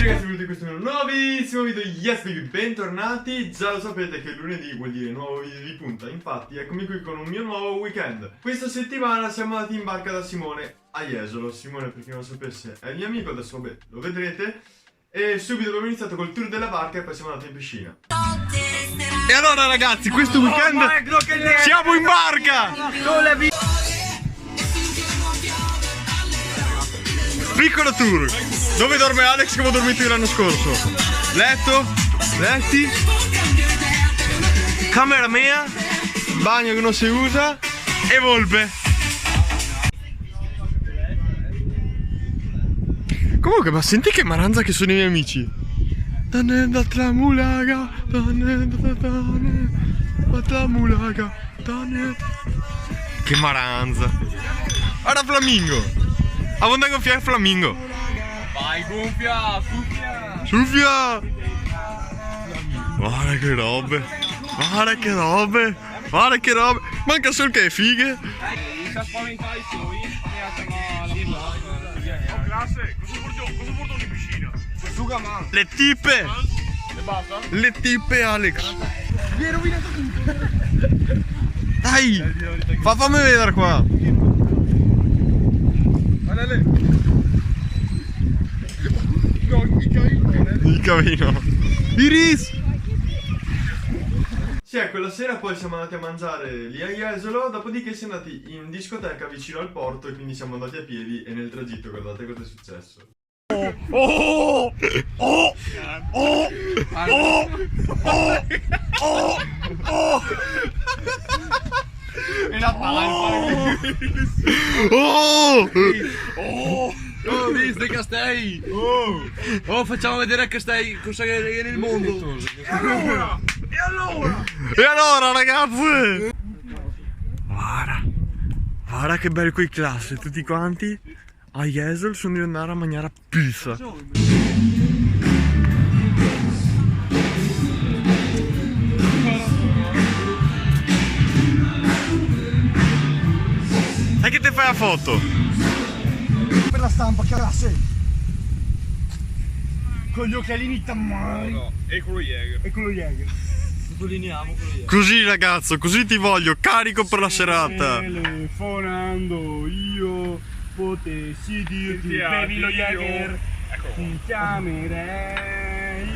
ragazzi, benvenuti in questo mio nuovissimo video. Yes baby, bentornati. Già lo sapete che lunedì vuol dire nuovo video di punta. Infatti eccomi qui con un mio nuovo weekend. Questa settimana siamo andati in barca da Simone a Jesolo. Simone, per chi non lo sapesse, è il mio amico, adesso vabbè, lo vedrete. E subito abbiamo iniziato col tour della barca e poi siamo andati in piscina. E allora ragazzi, questo weekend siamo in barca! Piccolo tour. Dove dorme Alex, che avevo dormito l'anno scorso? Letto, letti, camera mia, bagno che non si usa e volpe. Comunque, ma senti che maranza che sono i miei amici. Che maranza. Guarda Flamingo. Avonda gonfia il Flamingo. Vai gonfia, suffia. Suffia. Guarda che robe. Guarda che robe. Guarda che robe. Manca solo che è fighe. Sta spaventando i suoi. Oh classe, cosa portano in piscina? Asciugamano. Le tippe. E basta? Le tippe Alex. Mi hai rovinato tutto. Dai. Fammi vedere qua. Guardale. No, il camino. Iris. Sì, quella sera poi siamo andati a mangiare lì a Jesolo, dopodiché siamo andati in discoteca vicino al porto e quindi siamo andati a piedi e nel tragitto guardate cosa è successo. Oh! Oh! Oh! Oh! Oh! Oh! Oh! E la palla. Oh! Oh! Oh, visto che stai? Oh, facciamo vedere che stai, cosa che è nel mondo. E allora? E allora ragazzi? Guarda che belli quei classe, tutti quanti a Jesolo sono di andare a mangiare a pizza. E che te fai la foto? Per la stampa, classe! Con gli occhialini tammai! No, e quello Jäger. E quello Jäger. Sottolineiamo quello Jäger. Così ragazzo, così ti voglio, carico per la serata. Telefonando io potessi dirti bevi lo Jäger, ti chiamerei.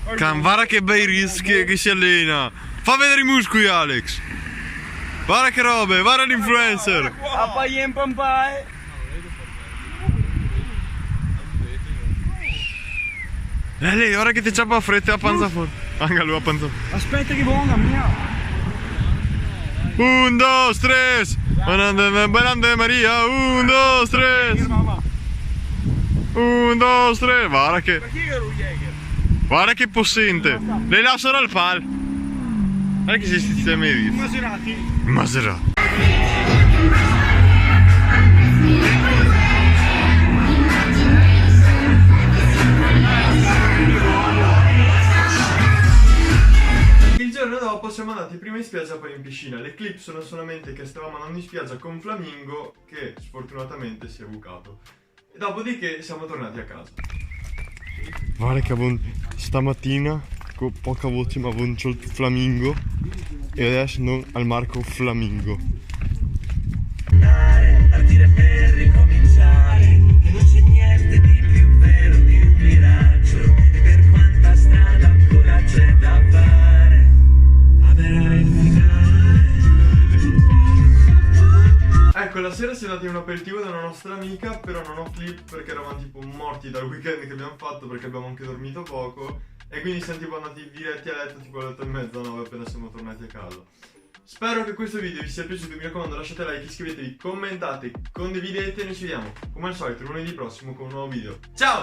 Guarda che bei rischi che si allena. Fa vedere i muscoli Alex. Guarda che robe, guarda l'influencer. Appaien pampai. Lei, ora che ti ciappa a fretta a panza fuori. Anche lui a panza fuori. Aspetta che buona mia. 1, 2, 3. Grande Maria. 1, 2, 3. 1, 2, 3. Guarda che possente. Lei la sarà al pal. Guarda che si sistema i visto. Maserati. Maserati. Il giorno dopo siamo andati prima in spiaggia poi in piscina. Le clip sono solamente che stavamo andando in spiaggia con Flamingo che sfortunatamente si è bucato. E dopodiché siamo tornati a casa. Guarda che stamattina con poca voce ma avevo il Flamingo e adesso non al Marco Flamingo. Partire per ricominciare, che non c'è niente di più vero di un miraggio, e per quanta strada ancora c'è da fare, avrà il finale. Ecco, la sera si è andati in un aperitivo da una nostra amica, però non ho clip perché eravamo tipo morti dal weekend che abbiamo fatto perché abbiamo anche dormito poco e quindi siamo tipo andati diretti a letto tipo alle 8:30, 9 appena siamo tornati a casa. Spero che questo video vi sia piaciuto, mi raccomando lasciate like, iscrivetevi, commentate, condividete e noi ci vediamo come al solito lunedì prossimo con un nuovo video. Ciao!